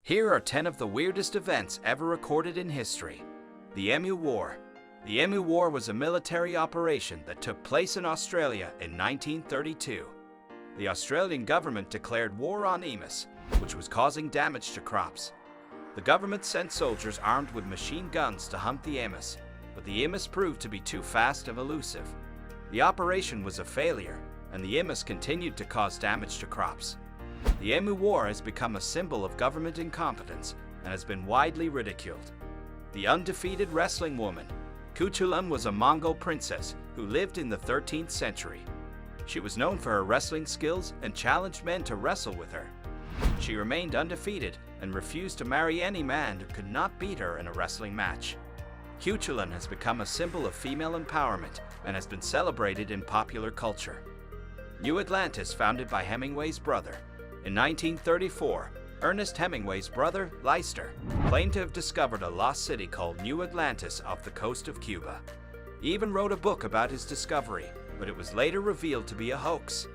Here are 10 of the weirdest events ever recorded in history. The Emu War. The Emu War was a military operation that took place in Australia in 1932. The Australian government declared war on emus, which was causing damage to crops. The government sent soldiers armed with machine guns to hunt the emus, but the emus proved to be too fast and elusive. The operation was a failure, and the emus continued to cause damage to crops. The Emu War has become a symbol of government incompetence and has been widely ridiculed. The undefeated wrestling woman. Cuchulain was a Mongol princess who lived in the 13th century. She was known for her wrestling skills and challenged men to wrestle with her. She remained undefeated and refused to marry any man who could not beat her in a wrestling match. Cuchulain has become a symbol of female empowerment and has been celebrated in popular culture. New Atlantis, founded by Hemingway's brother. In 1934, Ernest Hemingway's brother, Leicester, claimed to have discovered a lost city called New Atlantis off the coast of Cuba. He even wrote a book about his discovery, but it was later revealed to be a hoax.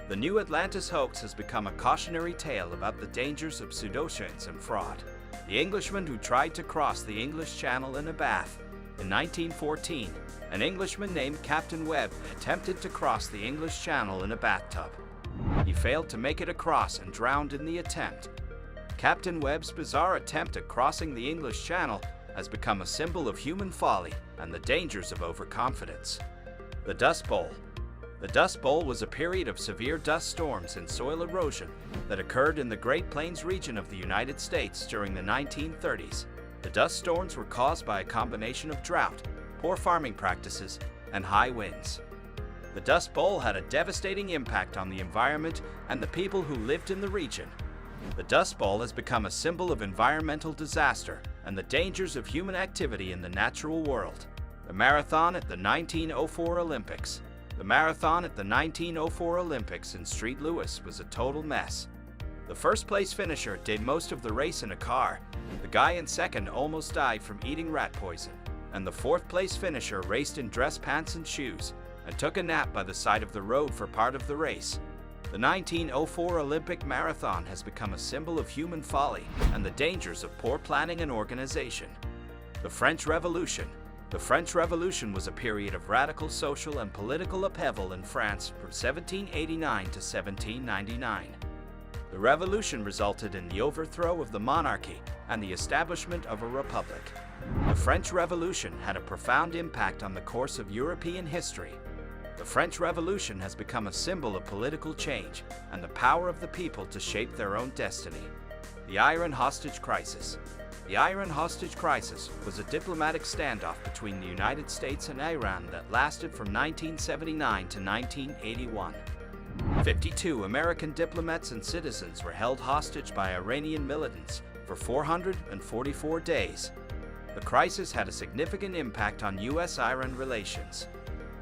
The New Atlantis hoax has become a cautionary tale about the dangers of pseudoscience and fraud. The Englishman who tried to cross the English Channel in a bath. In 1914, an Englishman named Captain Webb attempted to cross the English Channel in a bathtub. He failed to make it across and drowned in the attempt. Captain Webb's bizarre attempt at crossing the English Channel has become a symbol of human folly and the dangers of overconfidence. The Dust Bowl. The Dust Bowl was a period of severe dust storms and soil erosion that occurred in the Great Plains region of the United States during the 1930s. The dust storms were caused by a combination of drought, poor farming practices, and high winds. The Dust Bowl had a devastating impact on the environment and the people who lived in the region. The Dust Bowl has become a symbol of environmental disaster and the dangers of human activity in the natural world. The Marathon at the 1904 Olympics. The marathon at the 1904 Olympics in St. Louis was a total mess. The first-place finisher did most of the race in a car. The guy in second almost died from eating rat poison. And the fourth-place finisher raced in dress pants and shoes and took a nap by the side of the road for part of the race. The 1904 Olympic Marathon has become a symbol of human folly and the dangers of poor planning and organization. The French Revolution. The French Revolution was a period of radical social and political upheaval in France from 1789 to 1799. The revolution resulted in the overthrow of the monarchy and the establishment of a republic. The French Revolution had a profound impact on the course of European history. The French Revolution has become a symbol of political change and the power of the people to shape their own destiny. The Iran Hostage Crisis. The Iran Hostage Crisis was a diplomatic standoff between the United States and Iran that lasted from 1979 to 1981. 52 American diplomats and citizens were held hostage by Iranian militants for 444 days. The crisis had a significant impact on U.S.-Iran relations.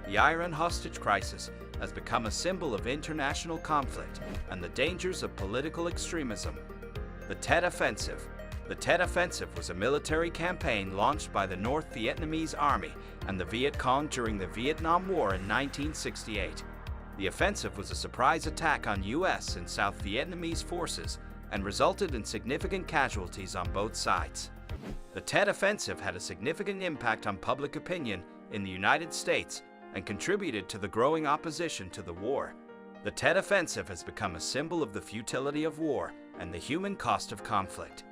The Iran hostage crisis has become a symbol of international conflict and the dangers of political extremism. The Tet Offensive. The Tet Offensive was a military campaign launched by the North Vietnamese Army and the Viet Cong during the Vietnam War in 1968. The offensive was a surprise attack on U.S. and South Vietnamese forces and resulted in significant casualties on both sides. The Tet Offensive had a significant impact on public opinion in the United States and contributed to the growing opposition to the war. The Tet Offensive has become a symbol of the futility of war and the human cost of conflict.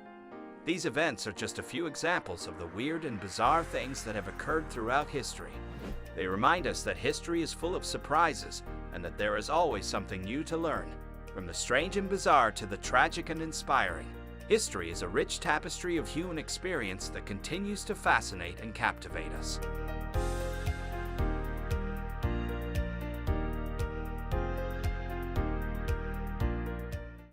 These events are just a few examples of the weird and bizarre things that have occurred throughout history. They remind us that history is full of surprises and that there is always something new to learn. From the strange and bizarre to the tragic and inspiring, history is a rich tapestry of human experience that continues to fascinate and captivate us.